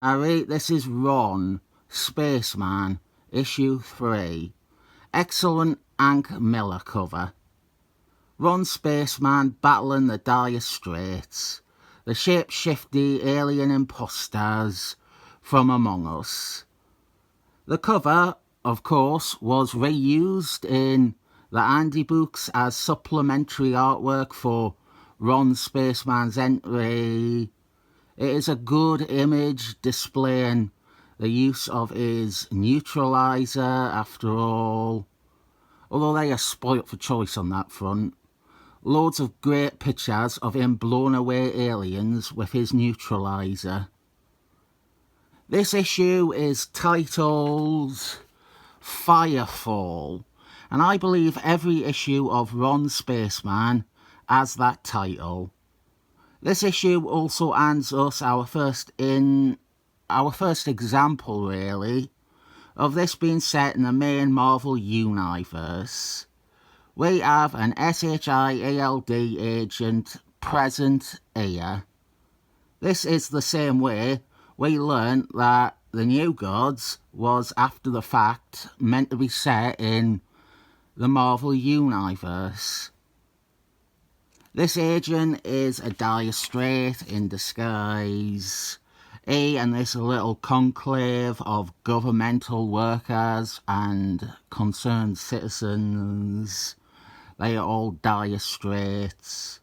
Alright, this is Ron, Spaceman, issue 3. Excellent Hank Miller cover. Ron Spaceman battling the dire straits, the shape-shifty alien imposters from among us. The cover, of course, was reused in the Andy books as supplementary artwork for Ron Spaceman's entry. It is a good image displaying the use of his neutralizer after all, although they are spoilt for choice on that front. Loads of great pictures of him blown away aliens with his neutralizer. This issue is titled Firefall, and I believe every issue of Ron Spaceman has that title. This issue also hands us our first example, really, of this being set in the main Marvel universe. We have an SHIELD agent present here. This is the same way we learnt that the New Gods was, after the fact, meant to be set in the Marvel universe. This agent is a dire strait in disguise. He and this little conclave of governmental workers and concerned citizens, they are all dire straits.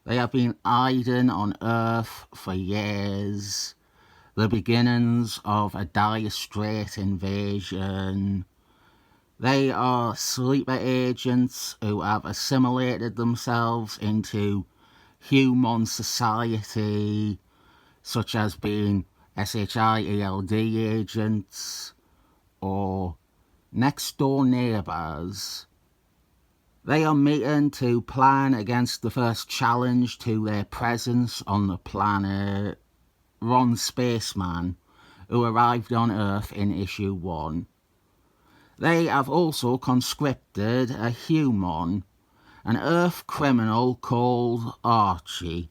They have been hiding on Earth for years. The beginnings of a dire strait invasion. They are sleeper agents who have assimilated themselves into human society, such as being SHIELD agents or next door neighbours. They are meeting to plan against the first challenge to their presence on the planet, Ron Spaceman, who arrived on Earth in issue 1. They have also conscripted a human, an Earth criminal called Archie,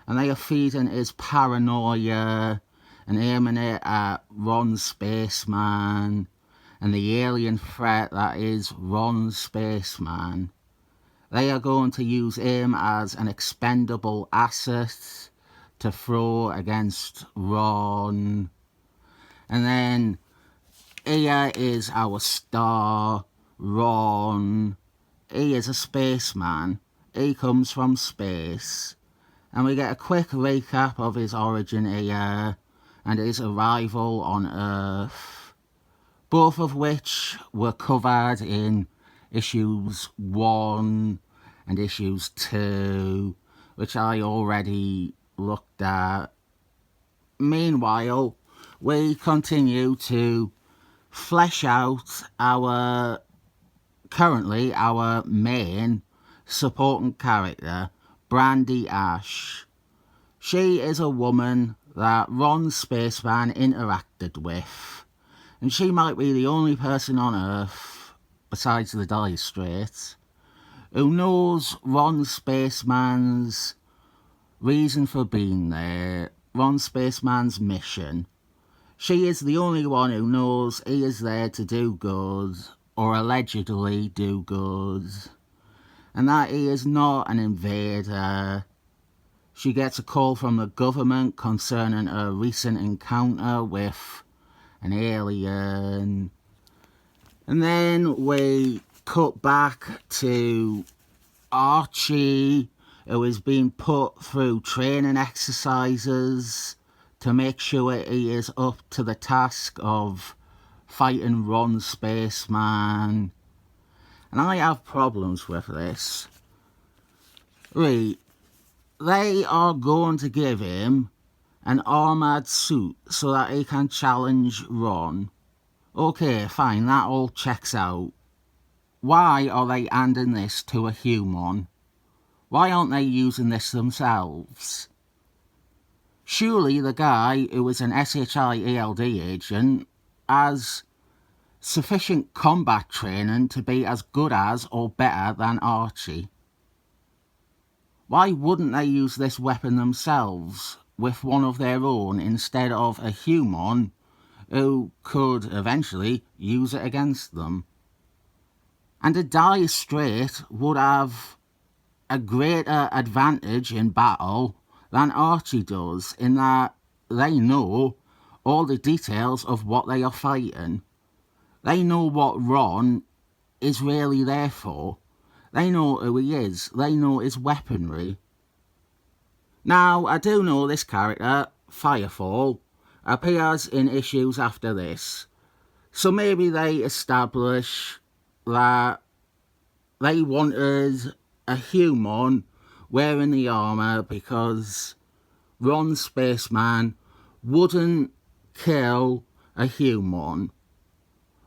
and they are feeding his paranoia and aiming it at Ron Spaceman and the alien threat that is Ron Spaceman. They are going to use him as an expendable asset to throw against Ron. And then here is our star, Ron. He is a spaceman. He comes from space. And we get a quick recap of his origin here and his arrival on Earth, both of which were covered in issues 1 and issues 2, which I already looked at. Meanwhile, we continue to flesh out our main supporting character, Brandy Ash. She is a woman that Ron Spaceman interacted with, and she might be the only person on Earth, besides the Dire Straits, who knows Ron Spaceman's reason for being there, Ron Spaceman's mission. She is the only one who knows he is there to do good, or allegedly do good, and that he is not an invader. She gets a call from the government concerning a recent encounter with an alien. And then we cut back to Archie, who is being put through training exercises to make sure he is up to the task of fighting Ron Spaceman. And I have problems with this. Right, they are going to give him an armoured suit so that he can challenge Ron. Okay, fine, that all checks out. Why are they handing this to a human? Why aren't they using this themselves? Surely the guy who is an SHIELD agent has sufficient combat training to be as good as or better than Archie. Why wouldn't they use this weapon themselves? with one of their own instead of a human who could eventually use it against them. And a Dire Straits would have a greater advantage in battle than Archie does, in that they know all the details of what they are fighting. They know what Ron is really there for. They know who he is. They know his weaponry. Now, I do know this character, Firefall, appears in issues after this. So maybe they establish that they wanted a human wearing the armour because Ron Spaceman wouldn't kill a human.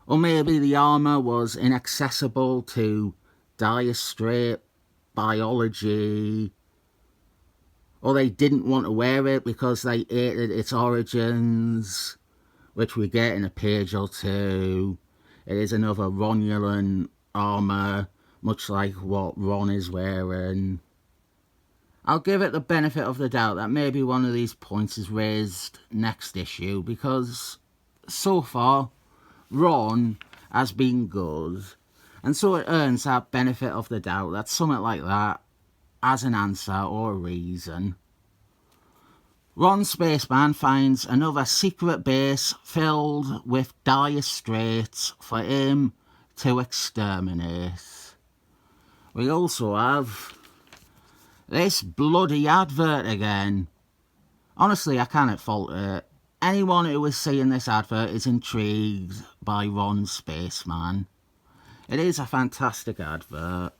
Or maybe the armour was inaccessible to Dire Strait biology. Or they didn't want to wear it because they hated its origins, which we get in a page or two. It is another Romulan armour, much like what Ron is wearing. I'll give it the benefit of the doubt that maybe one of these points is raised next issue, because so far Ron has been good, and so it earns that benefit of the doubt that something like that has an answer or a reason. Ron Spaceman finds another secret base filled with Dire Straits for him to exterminate. We also have this bloody advert again. Honestly, I cannot fault it. Anyone who is seeing this advert is intrigued by Ron Spaceman. It is a fantastic advert.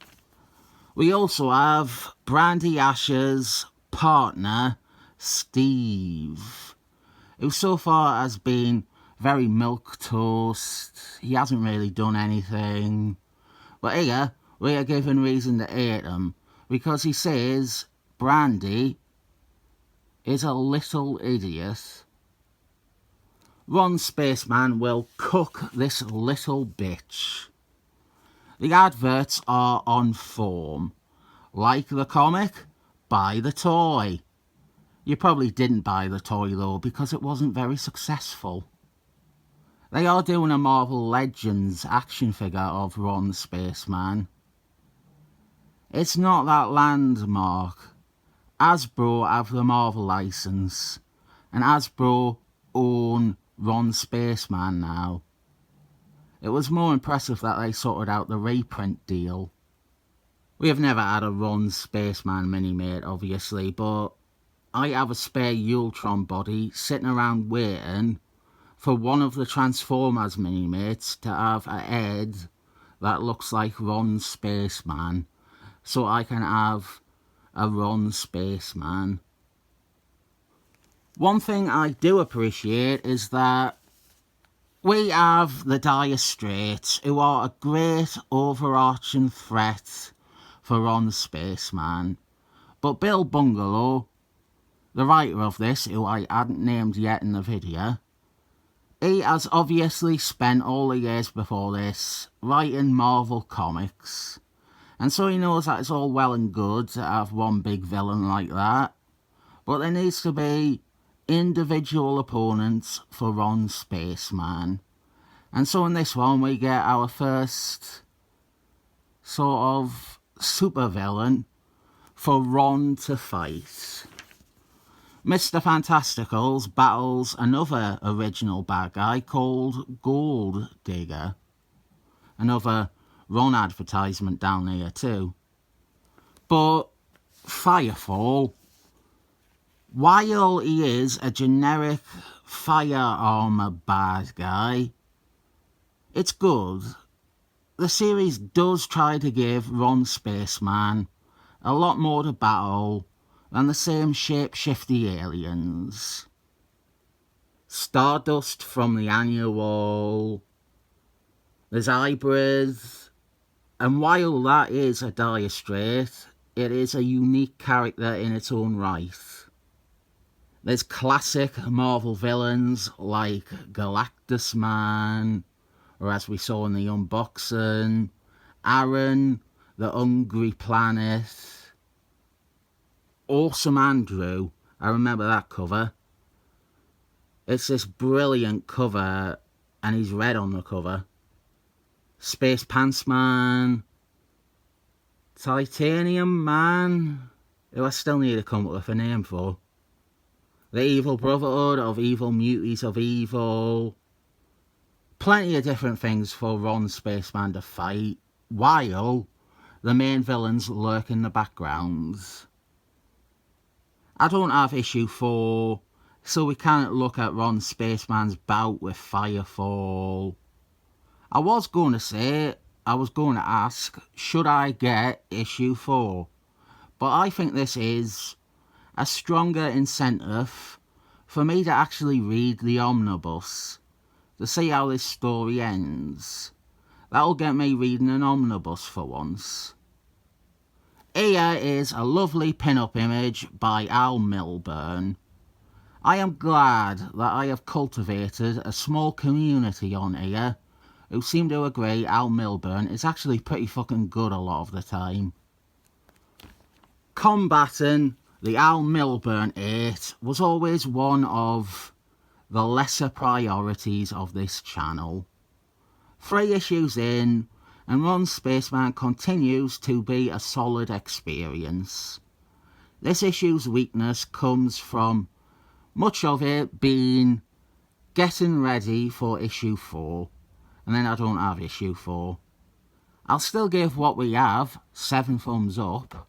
We also have Brandy Ash's partner, Steve, who so far has been very milquetoast. He hasn't really done anything. But here, we are given reason to hate him, because he says Brandy is a little idiot. Ron Spaceman will cook this little bitch. The adverts are on form. Like the comic, buy the toy. You probably didn't buy the toy though, because it wasn't very successful. They are doing a Marvel Legends action figure of Ron Spaceman. It's not that landmark. Hasbro have the Marvel license, and Hasbro own Ron Spaceman now. It was more impressive that they sorted out the reprint deal. We have never had a Ron Spaceman mini-mate, obviously, but I have a spare Ultron body sitting around waiting for one of the Transformers mini-mates to have a head that looks like Ron Spaceman, so I can have a Ron Spaceman. One thing I do appreciate is that we have the Dire Straits, who are a great overarching threat for Ron Spaceman. But Bill Bungalow, the writer of this, who I hadn't named yet in the video, he has obviously spent all the years before this writing Marvel comics. And so he knows that it's all well and good to have one big villain like that. But there needs to be individual opponents for Ron Spaceman. And so in this one we get our first sort of supervillain for Ron to fight. Mr. Fantasticals battles another original bad guy called Gold Digger. Another Ron advertisement down here too. But Firefall, while he is a generic fire armor bad guy, it's good. The series does try to give Ron Spaceman a lot more to battle than the same shape-shifty aliens. Stardust from the Annual, there's hybrids, and while that is a Dire Strait, it is a unique character in its own right. There's classic Marvel villains like Galactus Man, or as we saw in the unboxing, Aaron, the Hungry Planet, Awesome Andrew, I remember that cover. It's this brilliant cover, and he's red on the cover. Space Pants Man, Titanium Man, who I still need to come up with a name for. The Evil Brotherhood of Evil Muties of Evil. Plenty of different things for Ron Spaceman to fight, while the main villains lurk in the backgrounds. I don't have issue 4, so we can't look at Ron Spaceman's bout with Firefall. I was going to ask, should I get issue 4? But I think this is a stronger incentive for me to actually read the omnibus to see how this story ends. That'll get me reading an omnibus for once. Here is a lovely pin-up image by Al Milburn. I am glad that I have cultivated a small community on here who seem to agree Al Milburn is actually pretty fucking good a lot of the time. Combating the Al Milburn 8 was always one of the lesser priorities of this channel. 3 issues in, and Ron Spaceman continues to be a solid experience. This issue's weakness comes from much of it being getting ready for issue 4, and then I don't have issue 4. I'll still give what we have 7 thumbs up.